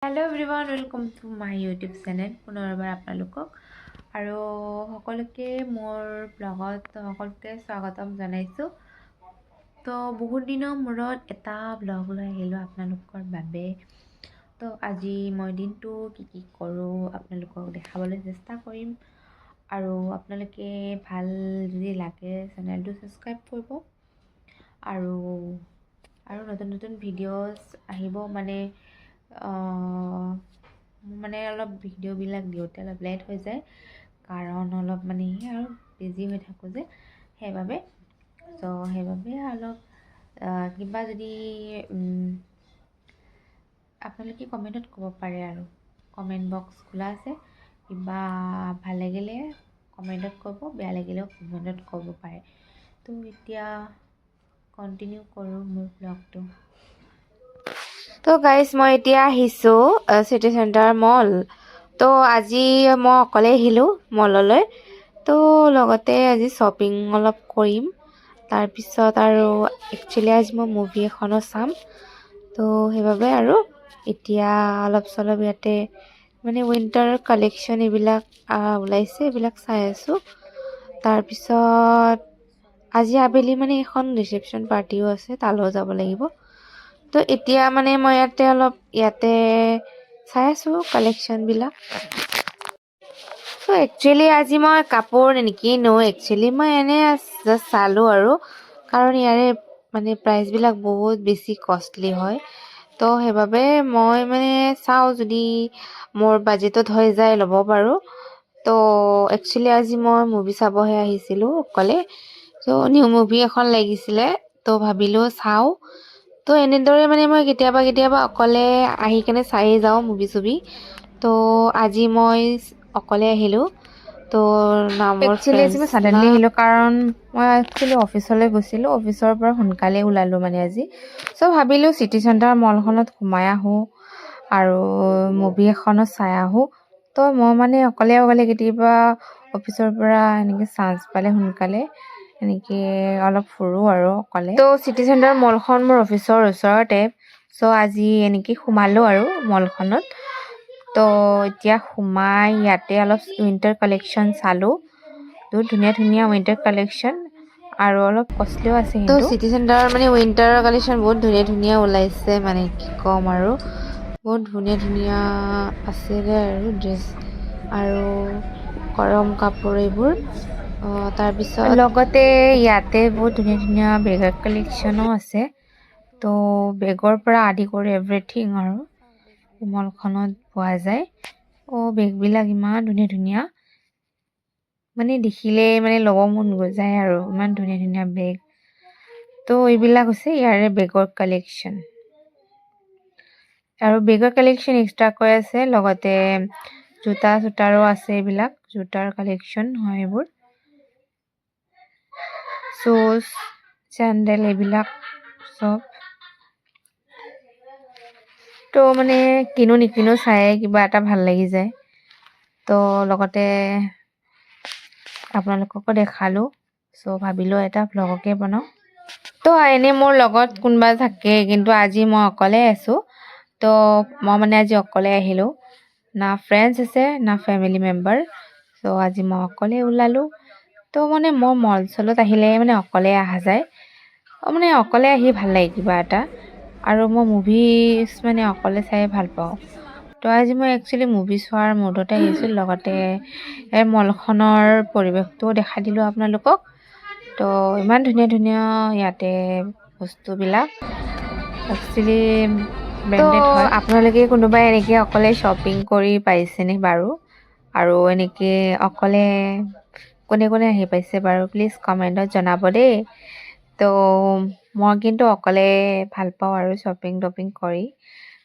Hello everyone welcome to my YouTube channel पुनरबार आपलोকক আৰু সকলোকে মোৰ ব্লগত সকলোকে স্বাগতম জনাইছো। তো বহুত দিনৰ মূৰত এটা ব্লগ লৈ আহিলো আপোনালোকৰ বাবে। তো আজি মই দিনটো কি কৰো আপোনালোকক দেখাবলৈ চেষ্টা কৰিম আৰু আপোনালোকে ভাল যদি লাগে চেনেলটো সাবস্ক্ৰাইব কৰিব আৰু নতুন নতুন ভিডিঅ'স আহিব মানে অলপ ভিডিঅ'বিলাক দিওঁতে অলপ লেট হৈ যায় কাৰণ অলপ আৰু বিজি হৈ থাকোঁ যে সেইবাবে অলপ কিবা যদি আপোনালোকে কমেণ্টত ক'ব পাৰে আৰু কমেণ্ট বক্স খোলা আছে। কিবা ভাল লাগিলে কমেণ্টত ক'ব, বেয়া লাগিলেও কমেণ্টত ক'ব পাৰে। তো এতিয়া কন্টিনিউ কৰোঁ মোৰ ব্লগটো। তো গাইজ মই এতিয়া আহিছোঁ চিটি চেণ্টাৰ মল। তো আজি মই অকলে আহিলোঁ মললৈ। তো লগতে আজি শ্বপিং অলপ কৰিম। তাৰপিছত আৰু একচুৱেলি আজি মই মুভি এখনো চাম। তো সেইবাবে আৰু এতিয়া অলপ চলপ ইয়াতে উইণ্টাৰ কালেকশ্যন এইবিলাক ওলাইছে, এইবিলাক চাই আছোঁ। তাৰপিছত আজি আবেলি এখন ৰিচেপশ্যন পাৰ্টিও আছে, তালৈও যাব লাগিব। তো এতিয়া মই ইয়াতে চাই আছোঁ কালেকশ্যনবিলাক। তো একচুৱেলি আজি মই কাপোৰ নিকিনো, একচুৱেলি মই এনেই জাষ্ট চালোঁ আৰু কাৰণ ইয়াৰে প্ৰাইচবিলাক বহুত বেছি কষ্টলি হয়। তো সেইবাবে মই চাওঁ যদি মোৰ বাজেটত হৈ যায় ল'ব পাৰোঁ। তো একচুৱেলি আজি মই মুভি চাবহে আহিছিলোঁ অকলে। তো নিউ মুভি এখন লাগিছিলে, তো ভাবিলোঁ চাওঁ। তো এনেদৰে মই কেতিয়াবা অকলে আহি কেনে চাই যাওঁ মুভি চুভি। তো আজি মই অকলে আহিলোঁ। তো একচুৱেলি আজি মই ছাডেনলি আহিলোঁ কাৰণ মই একচুৱেলি অফিচলৈ গৈছিলোঁ, অফিচৰ পৰা সোনকালে ওলালোঁ আজি। চ' ভাবিলোঁ চিটি চেণ্টাৰ মলখনত সোমাই আহোঁ আৰু মুভি এখনো চাই আহোঁ। তো মই অকলে কেতিয়াবা অফিচৰ পৰা এনেকৈ চান্স পালে সোনকালে অলপ ফুৰোঁ আৰু অকলে। তো চিটি চেণ্টাৰ মলখন মোৰ অফিচৰ ওচৰতে। চ' আজি সোমালোঁ আৰু মলখনত। তো এতিয়া সোমাই ইয়াতে অলপ উইণ্টাৰ কালেকশ্যন চালোঁ। বহুত ধুনীয়া ধুনীয়া উইণ্টাৰ কালেকশ্যন আৰু অলপ কষ্টলিও আছে। তো চিটি চেণ্টাৰ উইণ্টাৰৰ কালেকশ্যন বহুত ধুনীয়া ধুনীয়া ওলাইছে, কি ক'ম আৰু বহুত ধুনীয়া ধুনীয়া আছিলে আৰু ড্ৰেছ আৰু গৰম কাপোৰ এইবোৰ। তাৰপিছত লগতে ইয়াতে বহুত ধুনীয়া ধুনীয়া বেগৰ কালেকশ্যনো আছে। তো বেগৰ পৰা আদি কৰি এভৰিথিং আৰু মলখনত পোৱা যায়। বেগবিলাক ইমান ধুনীয়া ধুনীয়া, দেখিলেই ল'ব মন গৈ যায় আৰু ইমান ধুনীয়া ধুনীয়া বেগ। তো এইবিলাক হৈছে ইয়াৰে বেগৰ কালেকশ্যন আৰু বেগৰ কালেকশ্যন এক্সট্ৰাকৈ আছে। লগতে জোতা চোতাৰো আছে, এইবিলাক জোতাৰ কালেকশ্যন হয় এইবোৰ। শ্বুজ চেণ্ডেল এইবিলাক চব। তো কিনো নিকিনো চাই কিবা এটা ভাল লাগি যায়। তো লগতে আপোনালোককো দেখালোঁ। চ' ভাবিলোঁ এটা ভ্লগকে বনাওঁ। তো এনেই মোৰ লগত কোনোবা থাকে, কিন্তু আজি মই অকলে আছোঁ। তো মই আজি অকলে আহিলোঁ, না ফ্ৰেণ্ডছ আছে না ফেমিলি মেম্বাৰ। চ' আজি মই অকলে ওলালোঁ। তো মই মল চলত আহিলে অকলে অহা যায়। অকলে আহি ভাল লাগে কিবা এটা। আৰু মই মুভিজ অকলে চাই ভাল পাওঁ। তো আজি মই একচুৱেলি মুভি চোৱাৰ মুডতে আহিছোঁ। লগতে এই মলখনৰ পৰিৱেশটোও দেখাই দিলোঁ আপোনালোকক। তো ইমান ধুনীয়া ধুনীয়া ইয়াতে বস্তুবিলাক একচুৱেলি ব্ৰেণ্ডেড হয়। আপোনালোকে কোনোবাই এনেকৈ অকলে শ্বপিং কৰি পাইছেনে বাৰু? আৰু এনেকৈ অকলে কোনে কোনে আহি পাইছে বাৰু প্লিজ কমেণ্টত জনাব দেই। তো মই কিন্তু অকলে ভাল পাওঁ আৰু শ্বপিং টপিং কৰি,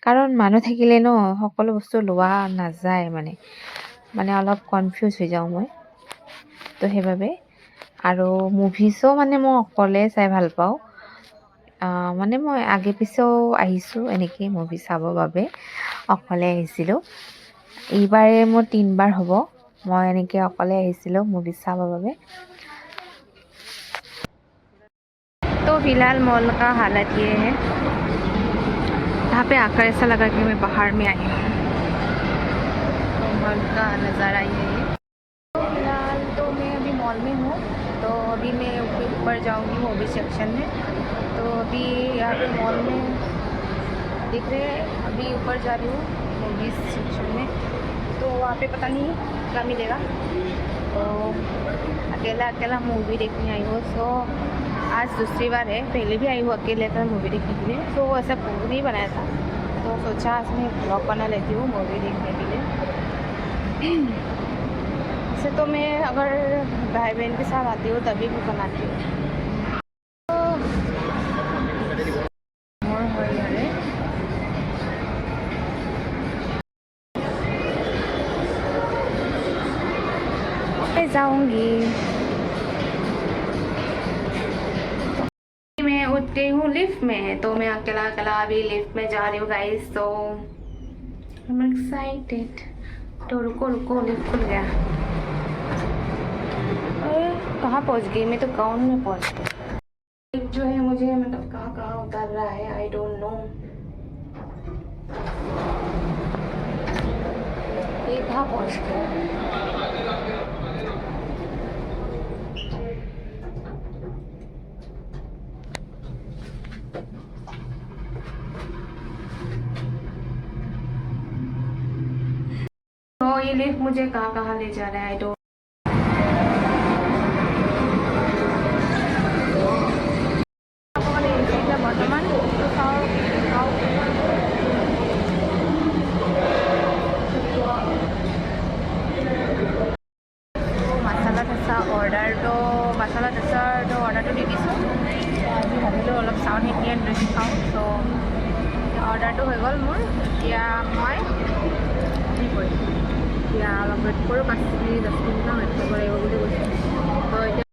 কাৰণ মানুহ থাকিলে ন সকলো বস্তু লোৱা নাযায়, মানে অলপ কনফিউজ হৈ যাওঁ মই। তো সেইবাবে আৰু মুভিছো মানে মই অকলে চাই ভাল পাওঁ। মানে মই আগে পিছেও আহিছোঁ এনেকৈ মুভি চাবৰ বাবে, অকলে আহিছিলোঁ। এইবাৰে মোৰ 3বাৰ হ'ব মই এনেকৈ অকলে আহিছিলোঁ মুভি চাবৰ বাবে। तो फिलहाल मॉल का हालत ये है, यहाँ पे आकर ऐसा लगा कि मैं बाहर में आई हूँ। तो मॉल का नज़ारा ये है। तो फिलहाल तो मैं अभी मॉल में हूँ, तो अभी मैं ऊपर जाऊँगी मूवी सेक्शन में। तो अभी यहाँ पे मॉल में दिख रहे हैं, अभी ऊपर जा रही हूँ मूवी सेक्शन में। तो वहाँ पे पता नहीं क्या मिलेगा, तो अकेला अकेला मूवी देखने आई हूँ। सो आज दूसरी बार है, पहले भी आई हूँ अकेले का मूवी देखने के लिए। तो ऐसा प्लान नहीं बनाया था, तो सोचा आज मैं ब्लॉग बना लेती हूँ मूवी देखने के लिए। वैसे तो मैं अगर भाई बहन के साथ आती हूँ तभी भी बनाती हूँ। मैं जाऊँगी, मैं उठ गई हूँ लिफ्ट में, तो मैं अकेला अकेला अभी लिफ्ट में जा रही हूँ गाइस। तो I'm excited। तो रुको रुको, लिफ्ट खुल गया। अरे कहाँ पहुँच गई मैं, तो गाउन में पहुँच गई। लिफ्ट जो है मुझे मतलब कहाँ कहाँ उतार रहा है, आई डोंट नो। ये कहाँ पहुँच गया। तो ये लिफ्ट मुझे कहाँ कहाँ ले जा रहा है, तो बर्तमान मसाला डोसा অৰ্ডাৰটো দি দিছোঁ। আজি ভাবিলোঁ অলপ চাউথ ইণ্ডিয়ান ডিছ খাওঁ, ত' অৰ্ডাৰটো হৈ গ'ল মোৰ। এতিয়া মই কি কৰিম, এতিয়া অলপ ৱেইট কৰোঁ, 5 মিনিট 10 মিনিটমান ৱেইট কৰিব লাগিব বুলি কৈছোঁ। ত' এতিয়া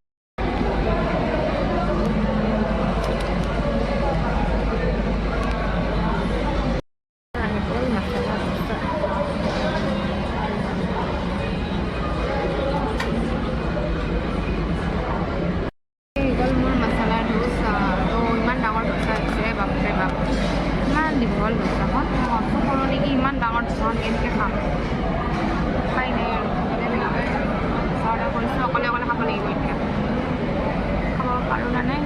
দীঘল ডোচাখন মইতো কৰোঁ নেকি, ইমান ডাঙৰ ডোচাখন কেনেকৈ খাম, উপায় নাই আৰু অৰ্ডাৰ কৰিছোঁ। অকলে অকলে খাব লাগিব, এতিয়া খাব পাৰোঁ নে নাই,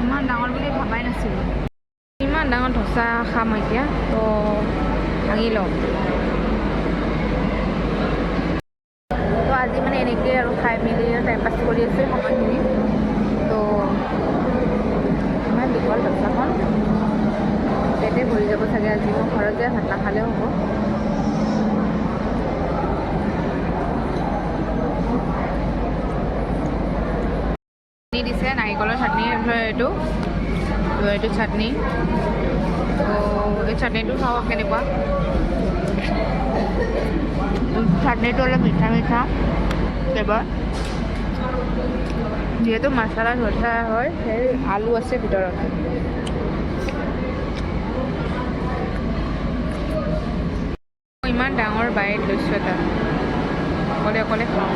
ইমান ডাঙৰ বুলি ভবাই নাছিলোঁ। ইমান ডাঙৰ ডোচা খাম এতিয়া, তো ভাঙি লওঁ। তো আজি মানে এনেকৈ আৰু খাই মেলি টাইম পাছ কৰি আছোঁ সময়খিনি। তো ইমান দীঘল ডোচাখন পেটে ভৰি যাব চাগে আজি, মই ঘৰত যায় ভাত নাখালেও হ'ব। চাটনি দিছে, নাৰিকলৰ চাটনি, এইটো চাটনি। তো এই চাটনিটো চাওঁ কেনেকুৱা, চাটনিটো অলপ মিঠা মিঠা ফ্লেভাৰ, যিহেতু মছলা ধোচা হয়, সেই আলু আছে ভিতৰত। ইমান ডাঙৰ বাইট লৈছোঁ এটা, অকলে অকলে খাওঁ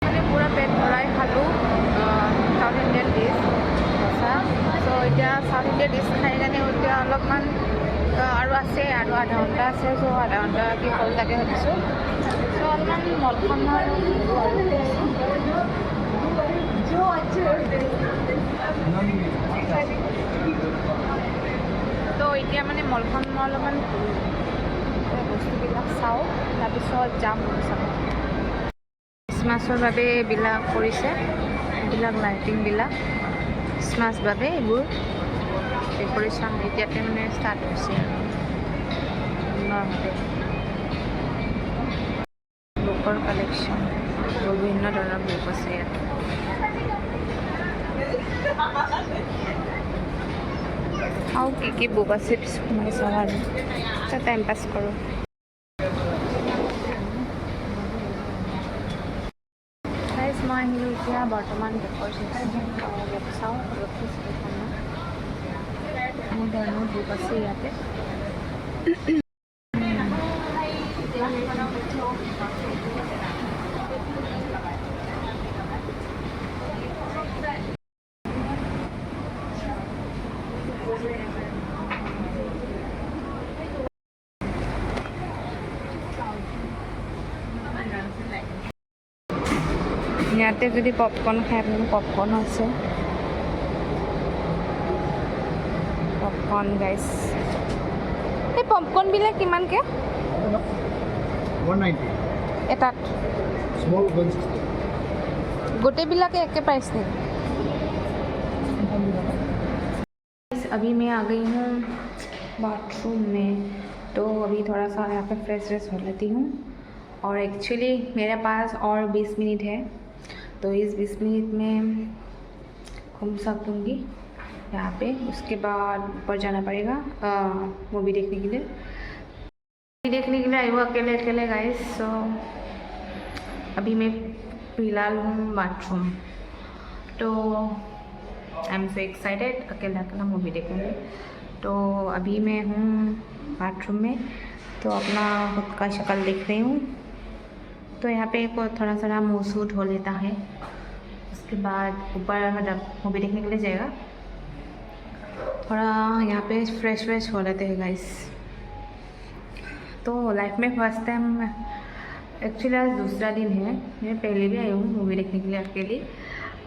মানে পূৰা পেট ভৰাই খালোঁ চাউথ ইণ্ডিয়ান ডিছ ডোচা। চ' এতিয়া চাউথ ইণ্ডিয়ান ডিছ খাই কাৰণে এতিয়া অলপমান আৰু আছে, আৰু আধা ঘণ্টা আছে। চ' আধা ঘণ্টা কি হ'ল তাকে ভাবিছোঁ। চ' অলপমান মলখন তো এতিয়া মানে মলখন মই অলপমান বস্তুবিলাক চাওঁ, তাৰপিছত যাম চাব। খ্ৰীষ্টমাছৰ বাবে এইবিলাক কৰিছে, এইবিলাক লাইটিংবিলাক খ্ৰীষ্টমাছ বাবে এইবোৰ ডেক'ৰেশ্যন এতিয়াতে মানে ষ্টাৰ্ট হৈছে আৰু সুন্দৰভাৱে। বুকৰ কালেকশ্যন, বিভিন্ন ধৰণৰ বুক আছে ইয়াত। আৰু কি বুক আছে মই চাওঁ আৰু টাইম পাছ কৰোঁ। গাইজ মই আহিলোঁ এতিয়া বৰ্তমান বেগৰ ছেকশ্যন বেগ চাওঁ মোৰ ধৰণৰ বুক আছে ইয়াতে। ইয়াতে যদি পপকৰ্ন খাই আপুনি পপকৰ্ন আছে পপকৰ্ন গাইজ। এই পপকৰ্নবিলাক কিমানকৈ 190 এটাত? small 160 गोटेবিলাকে एके प्राइस नहीं। अभी मैं आ गई हूँ बाथरूम में, तो अभी थोड़ा सा यहाँ पे फ्रेश हो लेती हूँ। और एक्चुअली मेरे पास और 20 मिनट है, तो इस 20 मिनट में घूम सकूँगी यहाँ पे। उसके बाद ऊपर जाना पड़ेगा मूवी देखने के लिए। आई हूँ अकेले अकेले गाइस। सो अभी मैं फिलहाल हूँ बाथरूम, तो आई एम सो एक्साइटेड अकेला अकेला मूवी देखूँगी। तो अभी मैं हूँ बाथरूम में, तो अपना खुद का शक्ल देख रही हूँ। तो यहाँ पे को थोड़ा सा मुँह सूट हो लेता है, उसके बाद ऊपर मतलब मूवी देखने के लिए जाएगा। थोड़ा यहाँ पे फ्रेश हो लेते हैं गाइस। तो लाइफ में फर्स्ट टाइम एक्चुअली आज दूसरा दिन है, मैं पहले भी आई हूँ मूवी देखने के लिए अकेली।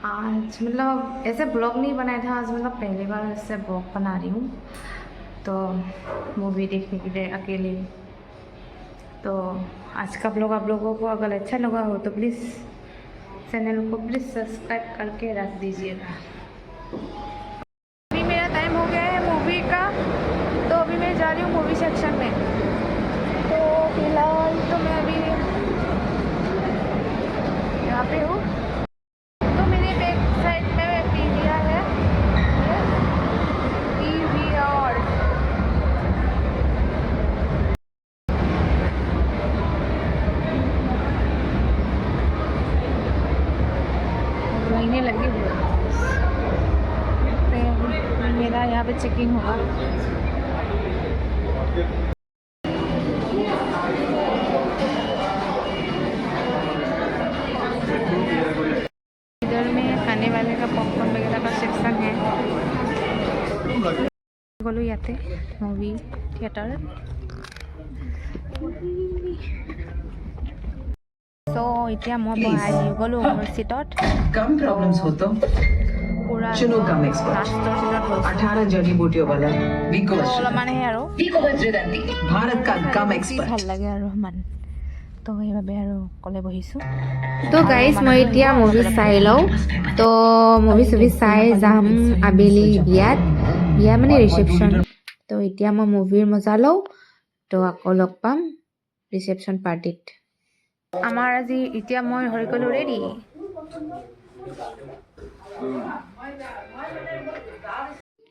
आज मतलब ऐसे ब्लॉग नहीं बनाया था, आज मतलब पहली बार ऐसे ब्लॉग बना रही हूँ, तो मूवी देखने के लिए अकेले। तो आज का ब्लॉग आप लोगों को अगर अच्छा लगा हो तो प्लीज़ चैनल को प्लीज़ सब्सक्राइब करके रख दीजिएगा। अभी मेरा टाइम हो गया है मूवी का, तो अभी मैं जा रही हूँ मूवी सेक्शन में। तो फिलहाल तो मैं अभी यहाँ पे हूँ। तो मेरे बैक साइड में पीवीआर है, पीवीआर। लाइनें लगी हुई हैं। मेरा यहाँ पे चेकिंग होगा। इधर में खाने वाले का पॉपकॉर्न वगैरह का सेक्शन है। गलो याते मूवी थिएटर। सो इतना मैं बहाई गलो मोर सीटत। कम प्रॉब्लम्स हो तो पूरा चुनो कम एक्सपर्ट। लास्टर सीटत 18 जड़ी बूटियों वाला विको মানে আৰু भारत का कम ভাল एक्सपर्ट। লাগে আৰু মান, তো সেইভাবে আৰু অকলে বহিছোঁ। তো গাইজ মই এতিয়া মুভি চাই লওঁ। তো মুভি চাই যাম আবেলি বিয়া মানে ৰিচেপশ্যন। তো এতিয়া মই মুভিৰ মজা লওঁ, তো আকৌ লগ পাম ৰিচেপশ্যন পাৰ্টিত। আমাৰ আজি এতিয়া মই হৈ গ'লো ৰেডি।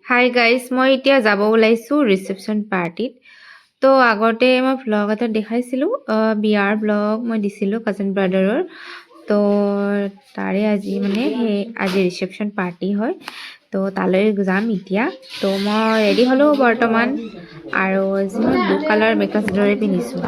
হাই গাইজ, মই এতিয়া যাব ওলাইছোঁ ৰিচেপশ্যন পাৰ্টিত। তো আগতে মই ভ্লগ এটা দেখাইছিলোঁ, বিয়াৰ ভ্লগ মই দিছিলোঁ কাজিন ব্ৰাদাৰৰ। তো তাৰে আজি মানে আজি ৰিচেপশ্যন পাৰ্টি হয়, তো তালৈ যাম এতিয়া। তো মই ৰেডি হ'লোঁ বৰ্তমান, আৰু আজি মই ব্লু কালাৰ মেকআপ দৰে পিন্ধিছোঁ।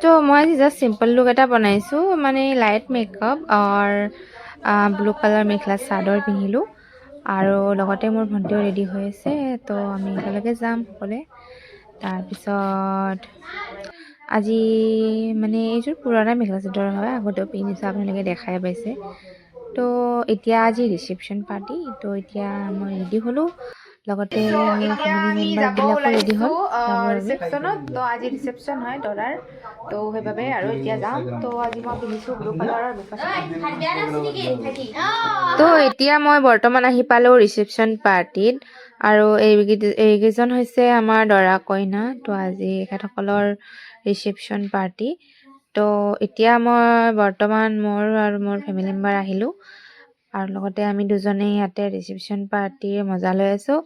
তো মই আজি জাষ্ট চিম্পল লুক এটা বনাইছোঁ, মানে লাইট মেকআপ আৰু ব্লু কালাৰ মেখেলা চাদৰ পিন্ধিলোঁ, আৰু লগতে মোৰ ভণ্টিও ৰেডি হৈ আছে। তো আমি একেলগে যাম সকলোৱে। তাৰপিছত আজি মানে এইযোৰ পুৰণা মেখেলা চাদৰ হয়, আগতেও পিন্ধিছোঁ, আপোনালোকে দেখাই পাইছে। তো এতিয়া আজি ৰিচেপশ্যন পাৰ্টি, তো এতিয়া মই ৰেডি হ'লোঁ। লগতে এতিয়া আমি ফেমিলি যাব মেম্বাৰবিলাকো ৰেডি ওলাইছো হ'ল যাবৰ বাবে। ৰিচেপশ্যনত। তো আজি ৰিচেপশ্যন হয় দৰাৰ, তো সেইবাবে আৰু এতিয়া যাম। তো আজি মই পিন্ধিছোঁ ব্লু কালাৰৰ মেখেলা। তো এতিয়া মই বৰ্তমান আহি পালোঁ ৰিচেপশ্যন পাৰ্টিত, আৰু এইকেইজন হৈছে আমাৰ দৰা কইনা। তো আজি এখেতসকলৰ ৰিচেপশ্যন পাৰ্টি। তো এতিয়া মই বৰ্তমান মোৰ আৰু মোৰ ফেমিলি মেম্বাৰ আহিলোঁ, আৰু লগতে আমি দুজনেই ইয়াতে ৰিচেপশ্যন পাৰ্টিৰ মজা লৈ আছোঁ।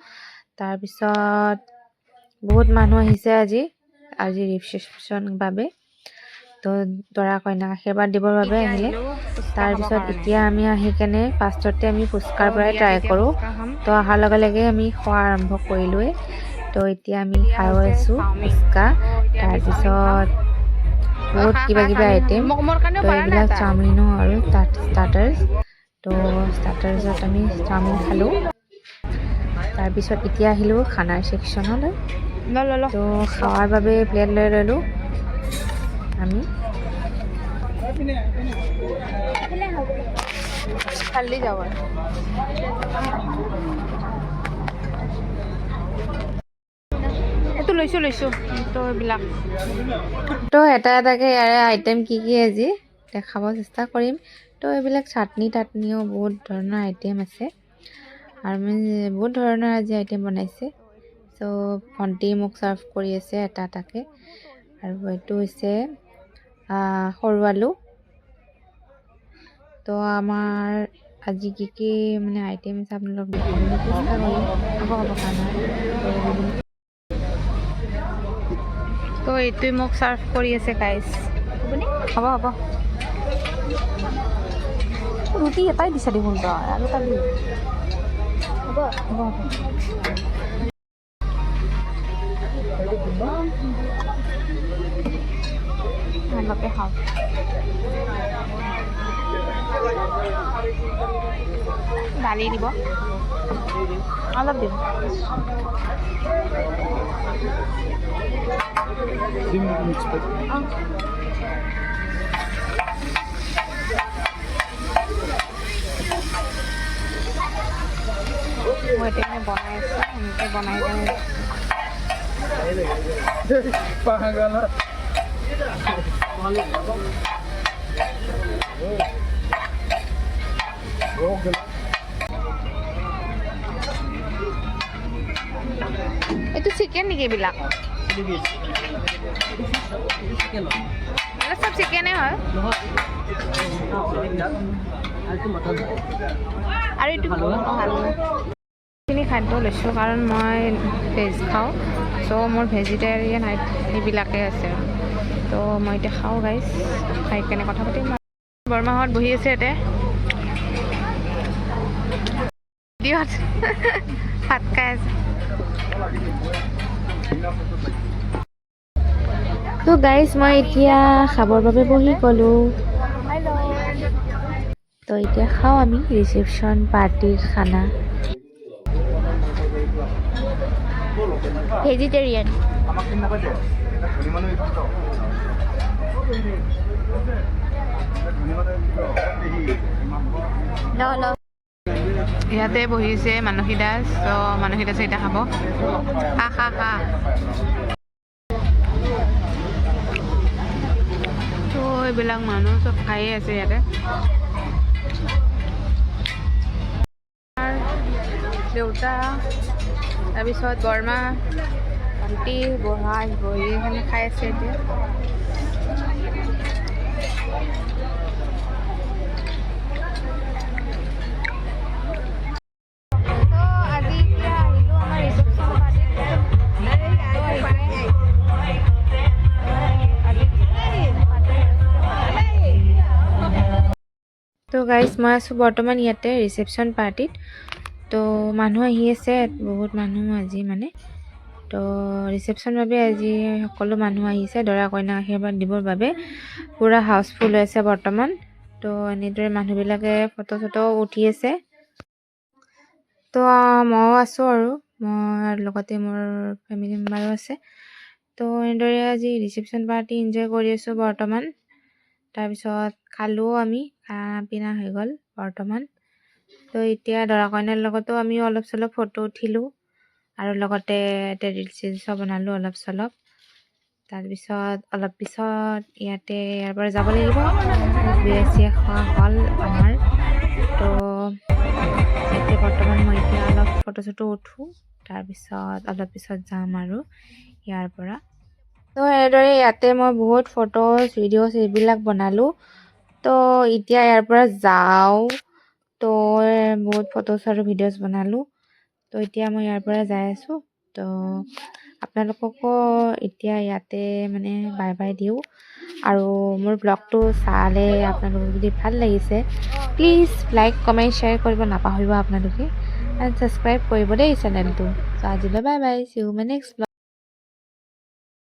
তাৰপিছত বহুত মানুহ আহিছে আজি ৰিচেপশ্যন বাবে। তো দৰা কইনাক আশীৰ্বাদ দিবৰ বাবে আহিলে। তাৰপিছত এতিয়া আমি আহি কেনে ফাৰ্ষ্টতে আমি ফুচকাৰ পৰাই ট্ৰাই কৰোঁ। তো অহাৰ লগে লগে আমি খোৱা আৰম্ভ কৰিলোঁৱে। তো এতিয়া আমি খাই আছোঁ ফুচকা, তাৰপিছত বহুত কিবা কিবি আইটেম। তো এইবিলাক চাওমিনো আৰু ষ্টাৰ্টাৰ্ছ। তো ষ্টাৰ্টাৰ্ছত আমি চাওমিন খালোঁ। তাৰপিছত এতিয়া আহিলোঁ খানাৰ ছেকশ্যনলৈ। তো খোৱাৰ বাবে প্লেট লৈ ল'লোঁ আমি। খালি যাব এইটো লৈছোঁ তো এইবিলাক। তো এটা এটাকৈ ইয়াৰে আইটেম কি আজি দেখাব চেষ্টা কৰিম। তো এইবিলাক চাটনি তাটনিও বহুত ধৰণৰ আইটেম আছে, আৰু বহুত ধৰণৰ আজি আইটেম বনাইছে। চ' ভণ্টি মোক চাৰ্ভ কৰি আছে এটা এটাকৈ। আৰু এইটো হৈছে সৰু আলু। তো আমাৰ আজি কি মানে আইটেম আছে আপোনালোক দেখাবলৈ চেষ্টা কৰিম। হ'ব খানা। তো এইটোৱে মোক চাৰ্ভ কৰি আছে গাইজ। হ'ব ৰুটি এটাই দিছে দেখোন তই, আৰু এটা দি হ'ব। অলপে খাওঁ। দালি দিব, অলপ দিব। মই এতিয়া মানে বনাই আছোঁ, এনেকৈ বনাই কেনে এইটো চিকেন নেকি এইবিলাক? চব চিকেনে হয়। আৰু এইটো খিনি খাদ্য লৈছোঁ কাৰণ মই ভেজ খাওঁ। চ' মোৰ ভেজিটেৰিয়ান সেইবিলাকে আছে। তো মই এতিয়া খাওঁ গাইজ, খাই কেনে কথা পাতিম। বৰমাহঁত বহি আছে ইয়াতে ভাত খাই আছে। তো গাইজ মই এতিয়া খাবৰ বাবে বহি গ'লোঁ। তো এতিয়া খাওঁ আমি ৰিচেপশ্যন পাৰ্টিৰ খানা। ভেজিটেৰিয়ান। ইয়াতে বহিছে মানসী দাস। তো মানসী দাসে এতিয়া খাব। খা। তো এইবিলাক মানুহ চব খায়ে আছে ইয়াতে। দেউতা, তাৰপিছত বৰমা, ভণ্টি বহি এখানে খাই আছে এতিয়া। তো গাইজ মই আছোঁ বৰ্তমান ইয়াতে ৰিচেপশ্যন পাৰ্টিত। তো মানুহ আহি আছে, বহুত মানুহ আজি মানে। তো ৰিচেপশ্যন বাবে আজি সকলো মানুহ আহিছে দৰা কইনাক আশীৰ্বাদ দিবৰ বাবে। পূৰা হাউচফুল হৈ আছে বৰ্তমান। তো এনেদৰে মানুহবিলাকে ফটো চটো উঠি আছে। তো ময়ো আছোঁ, আৰু মই লগতে মোৰ ফেমিলি মেম্বাৰো আছে। তো এনেদৰে আজি ৰিচেপশ্যন পাৰ্টি এনজয় কৰি আছোঁ বৰ্তমান। তাৰপিছত খালোঁ আমি, খানা পিনা হৈ গ'ল বৰ্তমান। তো এতিয়া দৰা কইনাৰ লগতো আমি অলপ চলপ ফটো উঠিলোঁ। আৰু লগতে ৰিলচ চিলচো বনালোঁ অলপ চলপ। তাৰপিছত অলপ পিছত ইয়াৰ পৰা যাব লাগিব। বিয়া চিয়া খোৱা হ'ল আমাৰ। তো এতিয়া বৰ্তমান মই এতিয়া অলপ ফটো চটো উঠোঁ, তাৰপিছত অলপ পিছত যাম আৰু ইয়াৰ পৰা। তো এনেদৰে ইয়াতে মই বহুত ফটোজ ভিডিঅ'জ এইবিলাক বনালোঁ। তো এতিয়া ইয়াৰ পৰা যাওঁ। তো বহুত ফটোজ আৰু ভিডিঅ'জ বনালোঁ। তো এতিয়া মই ইয়াৰ পৰা যাই আছোঁ। তো আপোনালোককো এতিয়া ইয়াতে মানে বাই বাই দিওঁ। আৰু মোৰ ব্লগটো চালে আপোনালোকক যদি ভাল লাগিছে প্লিজ লাইক কমেণ্ট শ্বেয়াৰ কৰিব নাপাহৰিব আপোনালোকে, এণ্ড ছাবস্ক্ৰাইব কৰিব দেই চেনেলটো। তো আজিলৈ bye bye, C you my next blog.